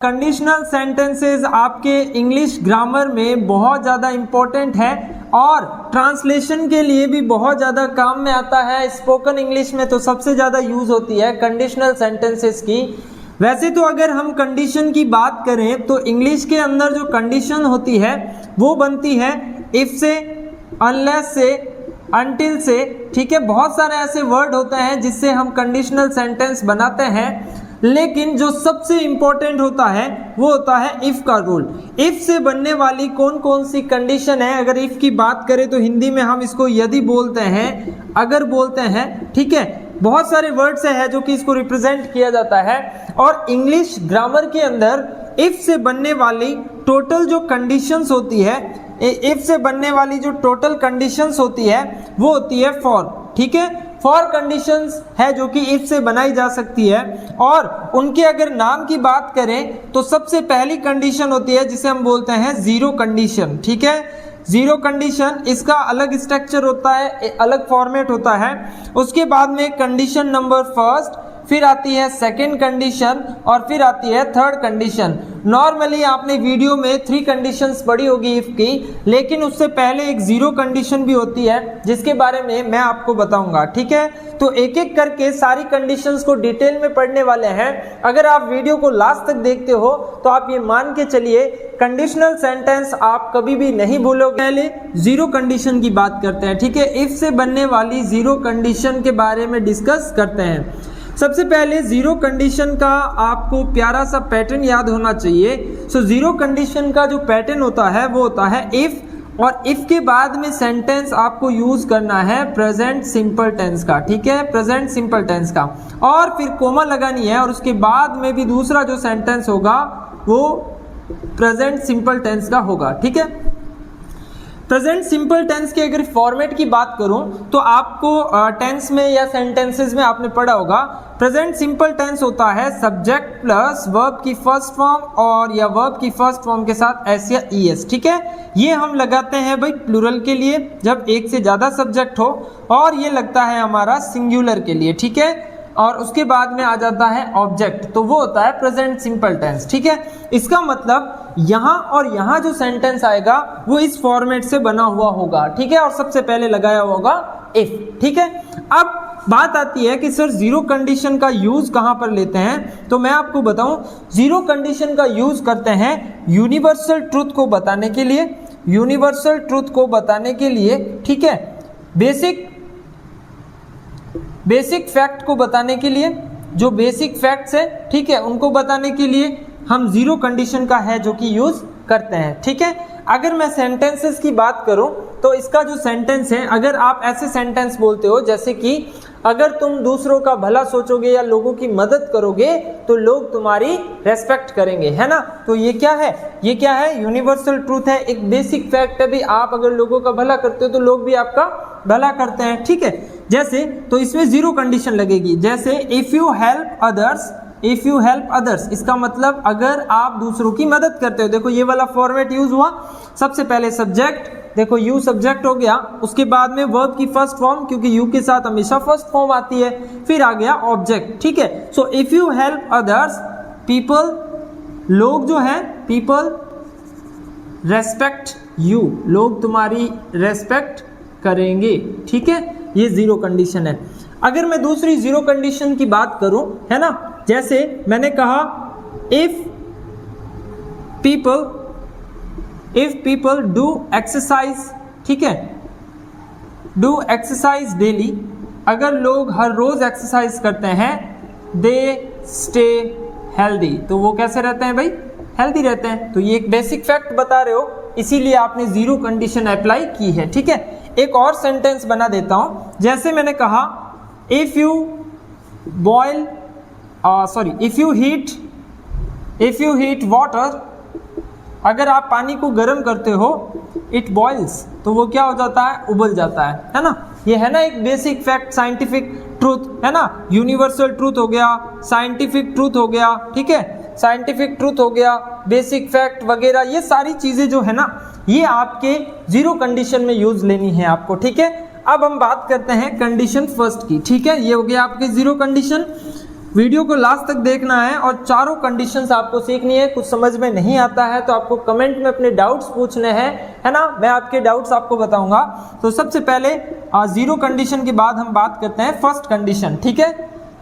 Conditional sentences आपके English grammar में बहुत ज़्यादा इम्पोर्टेंट है और ट्रांसलेशन के लिए भी बहुत ज़्यादा काम में आता है। स्पोकन इंग्लिश में तो सबसे ज़्यादा यूज़ होती है कंडीशनल सेंटेंसेस की। वैसे तो अगर हम कंडीशन की बात करें तो इंग्लिश के अंदर जो कंडीशन होती है वो बनती है इफ़ से, अनलेस से, अनटिल से। ठीक है, बहुत सारे ऐसे वर्ड होते हैं जिससे हम कंडीशनल सेंटेंस बनाते हैं, लेकिन जो सबसे इंपॉर्टेंट होता है वो होता है इफ का रूल। इफ से बनने वाली कौन कौन सी कंडीशन है, अगर इफ की बात करें तो हिंदी में हम इसको यदि बोलते हैं, अगर बोलते हैं। ठीक है, बहुत सारे वर्ड्स है जो कि इसको रिप्रेजेंट किया जाता है। और इंग्लिश ग्रामर के अंदर इफ से बनने वाली टोटल जो कंडीशंस होती है, इफ से बनने वाली जो टोटल कंडीशंस होती है वो होती है फॉर। ठीक है, फॉर कंडीशंस है जो कि इफ से बनाई जा सकती है। और उनके अगर नाम की बात करें तो सबसे पहली कंडीशन होती है जिसे हम बोलते हैं जीरो कंडीशन। ठीक है, जीरो कंडीशन, इसका अलग स्ट्रक्चर होता है, अलग फॉर्मेट होता है। उसके बाद में कंडीशन नंबर फर्स्ट, फिर आती है सेकंड कंडीशन और फिर आती है थर्ड कंडीशन। नॉर्मली आपने वीडियो में 3 कंडीशंस पढ़ी होगी इफ की, लेकिन उससे पहले एक जीरो कंडीशन भी होती है जिसके बारे में मैं आपको बताऊंगा। ठीक है, तो एक एक करके सारी कंडीशंस को डिटेल में पढ़ने वाले हैं। अगर आप वीडियो को लास्ट तक देखते हो तो आप ये मान के चलिए कंडीशनल सेंटेंस आप कभी भी नहीं भूलोगे। पहले जीरो कंडीशन की बात करते हैं। ठीक है, इफ से बनने वाली जीरो कंडीशन के बारे में डिस्कस करते हैं। सबसे पहले जीरो कंडीशन का आपको प्यारा सा पैटर्न याद होना चाहिए। सो जीरो कंडीशन का जो पैटर्न होता है वो होता है इफ, और इफ के बाद में सेंटेंस आपको यूज करना है प्रेजेंट सिंपल टेंस का। ठीक है, प्रेजेंट सिंपल टेंस का, और फिर कोमा लगानी है और उसके बाद में भी दूसरा जो सेंटेंस होगा वो प्रेजेंट सिंपल टेंस का होगा। ठीक है, प्रेजेंट सिंपल टेंस के अगर फॉर्मेट की बात करूं तो आपको टेंस में या सेंटेंसेस में आपने पढ़ा होगा प्रेजेंट सिंपल टेंस होता है सब्जेक्ट प्लस वर्ब की फर्स्ट फॉर्म और या वर्ब की फर्स्ट फॉर्म के साथ एस या ईएस। ठीक है, ये हम लगाते हैं भाई प्लूरल के लिए जब एक से ज्यादा सब्जेक्ट हो, और ये लगता है हमारा सिंगुलर के लिए। ठीक है, और उसके बाद में आ जाता है ऑब्जेक्ट, तो वो होता है प्रेजेंट सिंपल टेंस। ठीक है, इसका मतलब यहां और यहां जो सेंटेंस आएगा वो इस फॉर्मेट से बना हुआ होगा। ठीक है, और सबसे पहले लगाया होगा इफ। ठीक है, अब बात आती है कि सर जीरो कंडीशन का यूज कहां पर लेते हैं, तो मैं आपको बताऊं जीरो कंडीशन का यूज करते हैं यूनिवर्सल ट्रूथ को बताने के लिए, यूनिवर्सल ट्रूथ को बताने के लिए। ठीक है, बेसिक फैक्ट को बताने के लिए, जो बेसिक फैक्ट्स है ठीक है उनको बताने के लिए हम जीरो कंडीशन का है जो कि यूज करते हैं। ठीक है, अगर मैं सेंटेंसेस की बात करूं तो इसका जो सेंटेंस है, अगर आप ऐसे सेंटेंस बोलते हो जैसे कि अगर तुम दूसरों का भला सोचोगे या लोगों की मदद करोगे तो लोग तुम्हारी रेस्पेक्ट करेंगे, है ना। तो ये क्या है, ये क्या है, यूनिवर्सल ट्रूथ है, एक बेसिक फैक्ट है भी। आप अगर लोगों का भला करते हो तो लोग भी आपका भला करते हैं। ठीक है, जैसे तो इसमें जीरो कंडीशन लगेगी, जैसे if you help others, if you help others, इसका मतलब अगर आप दूसरों की मदद करते हो। देखो ये वाला फॉर्मेट यूज हुआ, सबसे पहले सब्जेक्ट, देखो यू सब्जेक्ट हो गया, उसके बाद में वर्ब की फर्स्ट फॉर्म, क्योंकि यू के साथ हमेशा फर्स्ट फॉर्म आती है, फिर आ गया ऑब्जेक्ट। ठीक है, so if you help others, people, लोग जो है, पीपल रेस्पेक्ट यू, लोग तुम्हारी रेस्पेक्ट करेंगे। ठीक है, ये जीरो कंडीशन है। अगर मैं दूसरी जीरो कंडीशन की बात करूं, है ना, जैसे मैंने कहा इफ पीपल डू एक्सरसाइज, ठीक है, डू एक्सरसाइज डेली, अगर लोग हर रोज एक्सरसाइज करते हैं, दे स्टे हेल्दी, तो वो कैसे रहते हैं भाई, हेल्दी रहते हैं। तो ये एक बेसिक फैक्ट बता रहे हो, इसीलिए आपने जीरो कंडीशन अप्लाई की है। ठीक है, एक और सेंटेंस बना देता हूं, जैसे मैंने कहा if you boil if you heat water, अगर आप पानी को गर्म करते हो, इट बॉइल्स, तो वो क्या हो जाता है, उबल जाता है ना। ये है ना एक बेसिक फैक्ट, साइंटिफिक ट्रूथ, है ना, यूनिवर्सल ट्रूथ हो गया, साइंटिफिक ट्रूथ हो गया। ठीक है, साइंटिफिक ट्रूथ हो गया, बेसिक फैक्ट वगैरह, ये सारी चीजें जो है ना ये आपके जीरो कंडीशन में यूज लेनी है आपको। ठीक है, अब हम बात करते हैं कंडीशन फर्स्ट की। ठीक है, ये हो गया आपके जीरो कंडीशन। वीडियो को लास्ट तक देखना है और चारों कंडीशंस आपको सीखनी है। कुछ समझ में नहीं आता है तो आपको कमेंट में अपने डाउट्स पूछने हैं, है ना, मैं आपके डाउट्स आपको बताऊंगा। तो सबसे पहले जीरो कंडीशन के बाद हम बात करते हैं फर्स्ट कंडीशन, ठीक है।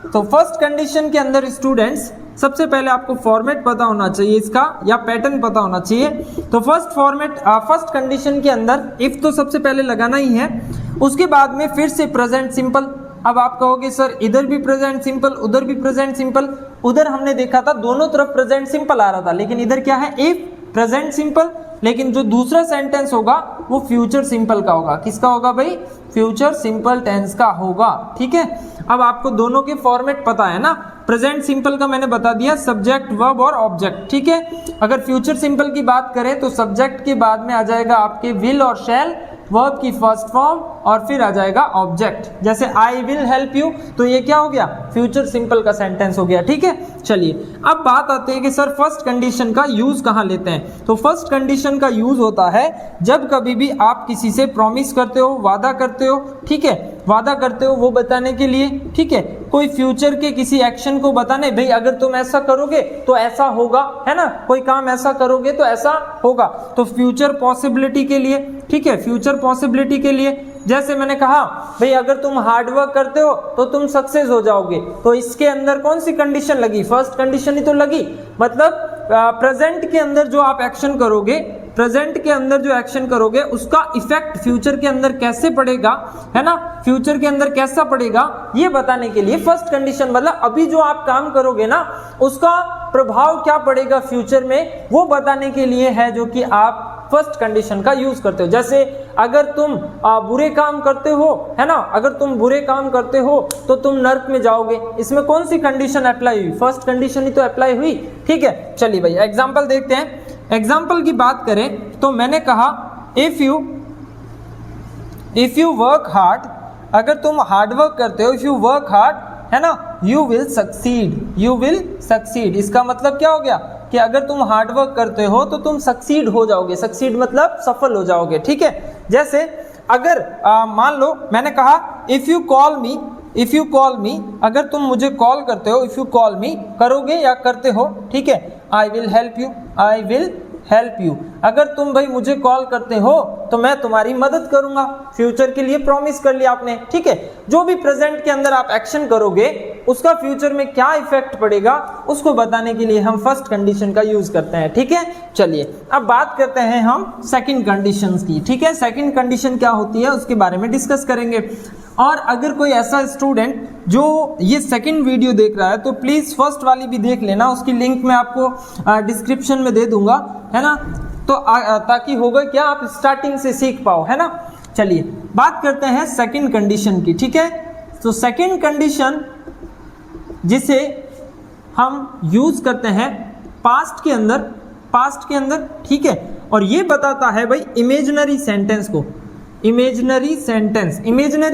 तो फर्स्ट कंडीशन के अंदर स्टूडेंट्स सबसे पहले आपको फॉर्मेट पता होना चाहिए इसका, या पैटर्न पता होना चाहिए। तो फर्स्ट कंडीशन के अंदर इफ तो सबसे पहले लगाना ही है, उसके बाद में फिर से प्रेजेंट सिंपल। अब आप कहोगे सर इधर भी प्रेजेंट सिंपल, उधर भी प्रेजेंट सिंपल। उधर हमने देखा था दोनों तरफ प्रेजेंट सिंपल आ रहा था, लेकिन इधर क्या है, इफ प्रेजेंट सिंपल, लेकिन जो दूसरा सेंटेंस होगा वो फ्यूचर सिंपल का होगा। किसका होगा भाई, फ्यूचर सिंपल टेंस का होगा, ठीक है। अब आपको दोनों के फॉर्मेट पता है ना। प्रेजेंट सिंपल का मैंने बता दिया, सब्जेक्ट वर्ब और ऑब्जेक्ट, ठीक है। अगर फ्यूचर सिंपल की बात करें तो सब्जेक्ट के बाद में आ जाएगा आपके विल और शैल, वर्ब की फर्स्ट फॉर्म, और फिर आ जाएगा ऑब्जेक्ट। जैसे आई विल हेल्प यू, तो ये क्या हो गया, फ्यूचर सिंपल का सेंटेंस हो गया, ठीक है। चलिए अब बात आते हैं कि सर फर्स्ट कंडीशन का यूज कहाँ लेते हैं। तो फर्स्ट कंडीशन का यूज होता है जब कभी भी आप किसी से प्रॉमिस करते हो, वादा करते हो, ठीक है, वादा करते हो वो बताने के लिए, ठीक है, कोई फ्यूचर के किसी एक्शन को बताने, भाई अगर तुम ऐसा करोगे तो ऐसा होगा, है ना, कोई काम ऐसा करोगे तो ऐसा होगा, तो फ्यूचर पॉसिबिलिटी के लिए, ठीक है, फ्यूचर पॉसिबिलिटी के लिए। जैसे मैंने कहा भाई अगर तुम हार्डवर्क करते हो तो तुम सक्सेस हो जाओगे, तो इसके अंदर कौन सी कंडीशन लगी, फर्स्ट कंडीशन ही तो लगी। मतलब प्रेजेंट के अंदर जो आप एक्शन करोगे, प्रेजेंट के अंदर जो एक्शन करोगे उसका इफेक्ट फ्यूचर के अंदर कैसे पड़ेगा, है ना, फ्यूचर के अंदर कैसा पड़ेगा, ये बताने के लिए फर्स्ट कंडीशन, मतलब अभी जो आप काम करोगे ना उसका प्रभाव क्या पड़ेगा फ्यूचर में, वो बताने के लिए है जो कि आप फर्स्ट कंडीशन का यूज करते हो। जैसे अगर तुम बुरे काम करते हो, है ना, अगर तुम बुरे काम करते हो तो तुम नर्क में जाओगे, इसमें कौन सी कंडीशन अप्लाई हुई, फर्स्ट कंडीशन ही तो अप्लाई हुई, ठीक है। चलिए भाई एग्जांपल देखते हैं। एग्जाम्पल की बात करें तो मैंने कहा इफ यू वर्क हार्ड, अगर तुम हार्ड वर्क करते हो, इफ यू वर्क हार्ड, है ना, यू विल सक्सीड। इसका मतलब क्या हो गया कि अगर तुम हार्ड वर्क करते हो तो तुम सक्सीड हो जाओगे, सक्सीड मतलब सफल हो जाओगे, ठीक है। जैसे अगर मान लो मैंने कहा इफ यू कॉल मी, अगर तुम मुझे कॉल करते हो, इफ यू कॉल मी, करोगे या करते हो, ठीक है, आई विल हेल्प यू, अगर तुम भाई मुझे कॉल करते हो तो मैं तुम्हारी मदद करूंगा, फ्यूचर के लिए प्रॉमिस कर लिया आपने, ठीक है। जो भी प्रेजेंट के अंदर आप एक्शन करोगे उसका फ्यूचर में क्या इफेक्ट पड़ेगा उसको बताने के लिए हम फर्स्ट कंडीशन का यूज करते हैं, ठीक है। चलिए अब बात करते हैं हम सेकंड कंडीशंस की, ठीक है। सेकंड कंडीशन क्या होती है उसके बारे में डिस्कस करेंगे। और अगर कोई ऐसा स्टूडेंट जो ये सेकंड वीडियो देख रहा है तो प्लीज फर्स्ट वाली भी देख लेना, उसकी लिंक मैं आपको डिस्क्रिप्शन में दे दूंगा, है ना, तो ताकि होगा क्या आप स्टार्टिंग से सीख पाओ, है ना। चलिए बात करते हैं सेकंड कंडीशन की, ठीक है। तो सेकंड कंडीशन जिसे हम यूज करते हैं पास्ट के अंदर, ठीक है, और ये बताता है भाई इमेजिनरी सेंटेंस को। इमेजिनरी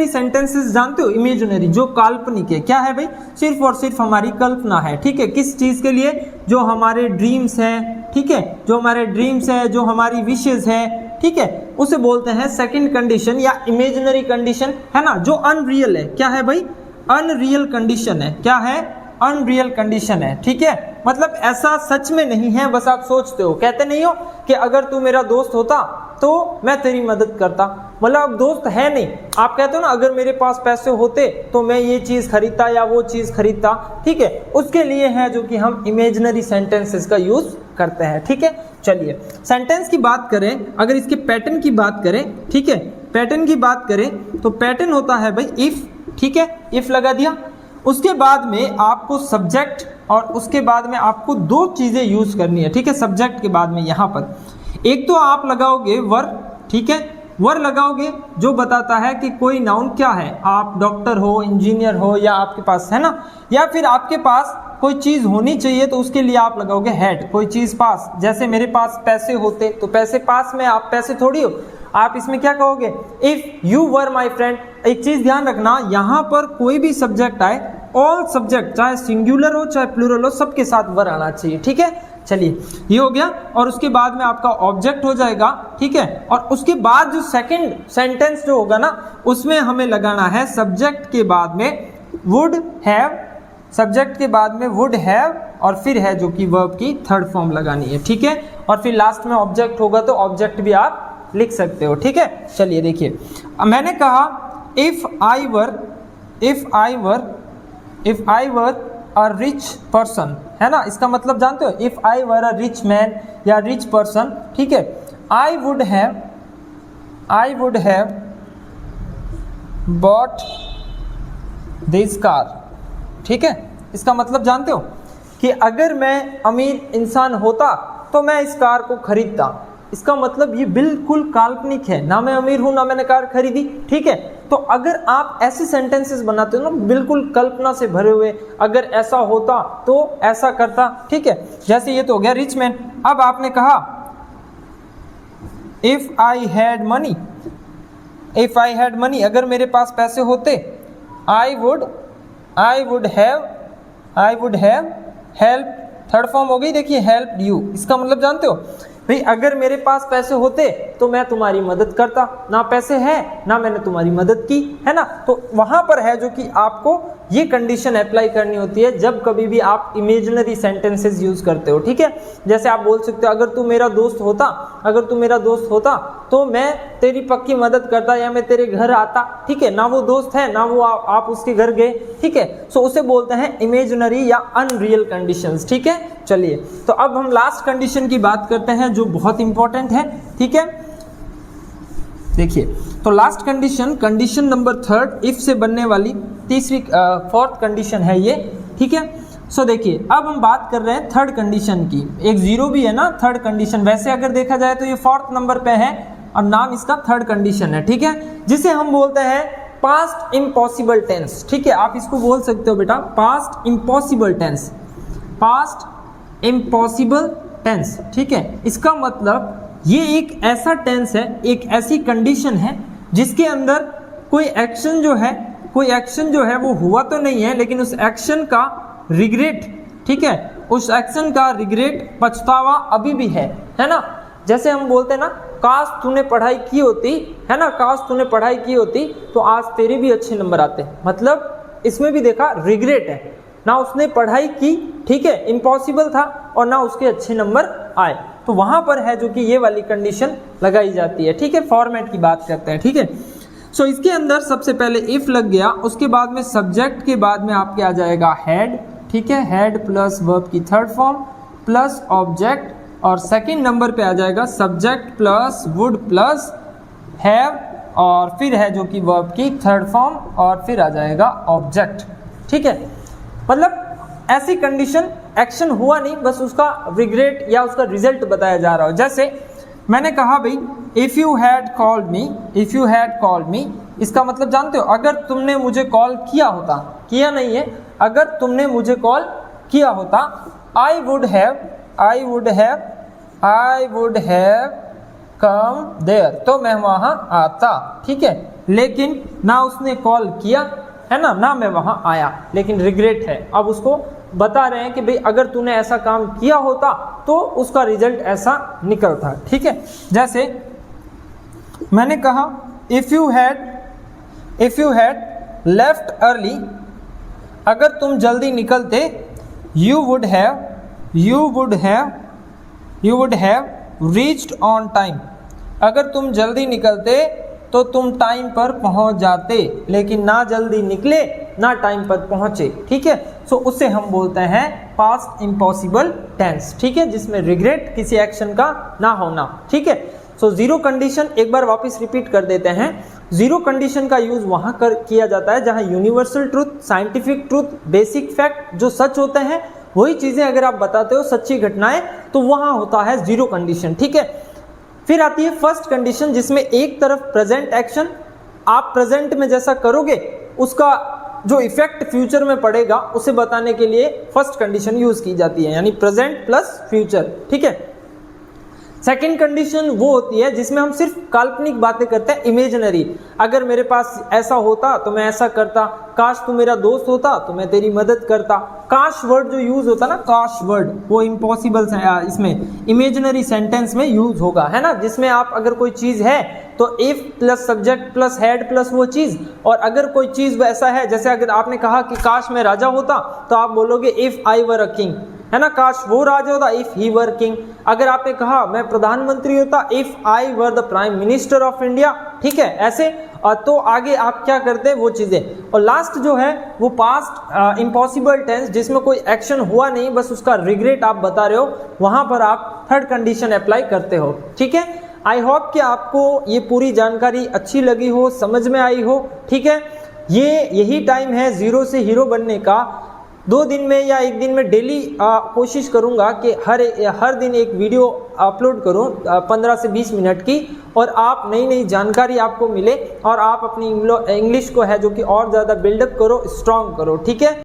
सेंटेंसेस जानते हो, इमेजिनरी जो काल्पनिक है, क्या है भाई, सिर्फ और सिर्फ हमारी कल्पना है, ठीक है। किस चीज के लिए, जो हमारे ड्रीम्स है, ठीक है, जो हमारे ड्रीम्स है, जो हमारी विशेस है, ठीक है, उसे बोलते हैं सेकंड कंडीशन या इमेजिनरी कंडीशन, है ना, जो अनरियल है। क्या है भाई, अनरियल कंडीशन है, क्या है, अनरियल कंडीशन है, ठीक है। मतलब ऐसा सच में नहीं है, बस आप सोचते हो, कहते नहीं हो कि अगर तू मेरा दोस्त होता तो मैं तेरी मदद करता, मतलब अब दोस्त है नहीं, आप कहते हो ना अगर मेरे पास पैसे होते तो मैं ये चीज खरीदता या वो चीज खरीदता, ठीक है, उसके लिए है जो कि हम इमेजिनरी सेंटेंसेस का यूज करते हैं, ठीक है। चलिए सेंटेंस की बात करें, अगर इसके पैटर्न की बात करें, ठीक है, पैटर्न की बात करें तो पैटर्न होता है भाई इफ, ठीक है, इफ लगा दिया, उसके बाद में आपको सब्जेक्ट और उसके बाद में आपको दो चीजें यूज करनी है, ठीक है। सब्जेक्ट के बाद में यहाँ पर एक तो आप लगाओगे वर, ठीक है, वर लगाओगे जो बताता है कि कोई नाउन क्या है, आप डॉक्टर हो, इंजीनियर हो, या आपके पास, है ना, या फिर आपके पास कोई चीज होनी चाहिए तो उसके लिए आप लगाओगे हैड, कोई चीज पास। जैसे मेरे पास पैसे होते तो पैसे पास में, आप पैसे थोड़ी हो, आप इसमें क्या कहोगे, if you were my friend. एक चीज ध्यान रखना, यहाँ पर कोई भी सब्जेक्ट आए, ऑल सब्जेक्ट चाहे सिंगुलर हो चाहे प्लूरल हो, सबके साथ वर आना चाहिए, ठीक है। चलिए ये हो गया, और उसके बाद में आपका ऑब्जेक्ट हो जाएगा, ठीक है। और उसके बाद जो सेकंड सेंटेंस जो होगा ना उसमें हमें लगाना है सब्जेक्ट के बाद में वुड हैव, सब्जेक्ट के बाद में वुड हैव और फिर है जो कि वर्ब की थर्ड फॉर्म लगानी है, ठीक है। और फिर लास्ट में ऑब्जेक्ट होगा तो ऑब्जेक्ट भी आप लिख सकते हो, ठीक है। चलिए देखिए, मैंने कहा if I were a rich person, है ना, इसका मतलब जानते हो, if I were a rich man या रिच पर्सन, ठीक है, आई would have bought this car, ठीक है। इसका मतलब जानते हो कि अगर मैं अमीर इंसान होता तो मैं इस कार को खरीदता। इसका मतलब ये बिल्कुल काल्पनिक है, ना मैं अमीर हूं ना मैंने कार खरीदी, ठीक है। तो अगर आप ऐसे सेंटेंसेस बनाते हो ना बिल्कुल कल्पना से भरे हुए, अगर ऐसा होता तो ऐसा करता, ठीक है। जैसे ये तो हो गया रिच मैन। अब आपने कहा इफ आई हैड मनी, अगर मेरे पास पैसे होते, आई would have help, third form हो गई, देखिए हेल्प यू। इसका मतलब जानते हो भाई, अगर मेरे पास पैसे होते तो मैं तुम्हारी मदद करता, ना पैसे है ना मैंने तुम्हारी मदद की, है ना। तो वहां पर है जो कि आपको ये कंडीशन अप्लाई करनी होती है जब कभी भी आप इमेजिनरी सेंटेंसेस यूज करते हो, ठीक है। जैसे आप बोल सकते हो अगर तू मेरा दोस्त होता तो मैं तेरी पक्की मदद करता या मैं तेरे घर आता, ठीक है। ना वो दोस्त है ना वो आप उसके घर गए, ठीक है। सो उसे बोलते हैं इमेजिनरी या अनरियल कंडीशंस, ठीक है। चलिए, तो अब हम लास्ट कंडीशन की बात करते हैं जो बहुत इंपॉर्टेंट है, ठीक है। देखिए, तो last condition number third, if से बनने वाली फोर्थ कंडीशन है ये, ठीक है। सो देखिए, अब हम बात कर रहे हैं थर्ड कंडीशन की। एक जीरो भी है ना थर्ड कंडीशन, वैसे अगर देखा जाए तो ये फोर्थ नंबर पे है और नाम इसका थर्ड कंडीशन है, ठीक है, जिसे हम बोलते हैं पास्ट इम्पॉसिबल टेंस, ठीक है। आप इसको बोल सकते हो बेटा पास्ट इम्पॉसिबल टेंस, ठीक है। इसका मतलब ये एक ऐसा टेंस है, एक ऐसी कंडीशन है जिसके अंदर कोई एक्शन जो है वो हुआ तो नहीं है, लेकिन उस एक्शन का रिग्रेट, ठीक है, उस एक्शन का रिग्रेट, पछतावा अभी भी है ना। जैसे हम बोलते हैं ना, काश तूने पढ़ाई की होती, है ना, काश तूने पढ़ाई की होती तो आज तेरे भी अच्छे नंबर आते। मतलब इसमें भी देखा रिग्रेट है, ना उसने पढ़ाई की, ठीक है, इम्पॉसिबल था, और ना उसके अच्छे नंबर आए। तो वहां पर है जो कि ये वाली कंडीशन लगाई जाती है, ठीक है। फॉर्मेट की बात करते हैं, ठीक है। सो इसके अंदर सबसे पहले इफ लग गया, उसके बाद में सब्जेक्ट के बाद में आपके आ जाएगा हैड, ठीक है, हैड प्लस वर्ब की थर्ड फॉर्म प्लस ऑब्जेक्ट, और सेकंड नंबर पे आ जाएगा subject plus would plus have, और फिर है जो कि वर्ब की थर्ड फॉर्म, और फिर आ जाएगा ऑब्जेक्ट, ठीक है। मतलब ऐसी कंडीशन, एक्शन हुआ नहीं, बस उसका रिग्रेट या उसका रिजल्ट बताया जा रहा हो। जैसे मैंने कहा भाई if you had called me, इसका मतलब जानते हो, अगर तुमने मुझे कॉल किया होता, किया नहीं है, अगर तुमने मुझे कॉल किया होता, I would have come there, तो मैं वहां आता, ठीक है। लेकिन ना उसने कॉल किया, है ना मैं वहां आया, लेकिन रिग्रेट है। अब उसको बता रहे हैं कि भाई अगर तूने ऐसा काम किया होता तो उसका रिजल्ट ऐसा निकलता, ठीक है। जैसे मैंने कहा if you had left early, अगर तुम जल्दी निकलते, you would have reached on time, अगर तुम जल्दी निकलते तो तुम टाइम पर पहुंच जाते, लेकिन ना जल्दी निकले ना टाइम पर पहुंचे, ठीक है। सो उसे हम बोलते हैं पास्ट इम्पॉसिबल टेंस, ठीक है, जिसमें रिग्रेट किसी एक्शन का ना होना, ठीक है। सो जीरो कंडीशन एक बार वापस रिपीट कर देते हैं। जीरो कंडीशन का यूज वहां किया जाता है जहां universal truth, scientific truth, basic fact जो सच होते हैं वही चीजें अगर आप बताते हो, सच्ची घटनाएं, तो वहां होता है जीरो कंडीशन, ठीक है। फिर आती है फर्स्ट कंडीशन, जिसमें एक तरफ प्रेजेंट एक्शन, आप प्रेजेंट में जैसा करोगे उसका जो इफेक्ट फ्यूचर में पड़ेगा उसे बताने के लिए फर्स्ट कंडीशन यूज की जाती है, यानी प्रेजेंट प्लस फ्यूचर, ठीक है। सेकेंड कंडीशन वो होती है जिसमें हम सिर्फ काल्पनिक बातें करते हैं, इमेजिनरी। अगर मेरे पास ऐसा होता तो मैं ऐसा करता, काश तू मेरा दोस्त होता तो मैं तेरी मदद करता। काश वर्ड जो यूज होता ना, काश वर्ड, वो इम्पॉसिबल इसमें इमेजिनरी सेंटेंस में यूज होगा, है ना, जिसमें आप अगर कोई चीज है तो if plus subject plus had plus वो चीज। और अगर कोई चीज वैसा है, जैसे अगर आपने कहा कि काश मैं राजा होता, तो आप बोलोगे if I were a king, है ना, काश वो राजा होता, इफ ही वर किंग। अगर आपने कहा मैं प्रधानमंत्री होता, if I were the prime minister of India, ठीक है, ऐसे तो आगे आप क्या करते हैं वो चीजें। और लास्ट जो है वो पास्ट इम्पॉसिबल टेंस, जिसमें कोई एक्शन हुआ नहीं, बस उसका रिग्रेट आप बता रहे हो, वहां पर आप थर्ड कंडीशन अप्लाई करते हो। ठीक है, आई होप कि आपको ये पूरी जानकारी अच्छी लगी हो, समझ में आई हो। ठीक है, यही टाइम है जीरो से हीरो बनने का। 2 दिन में या 1 दिन में डेली कोशिश करूंगा कि हर दिन एक वीडियो अपलोड करूं 15 से 20 मिनट की, और आप नई जानकारी आपको मिले और आप अपनी इंग्लिश को है जो कि और ज़्यादा बिल्डअप करो, स्ट्रॉन्ग करो। ठीक है।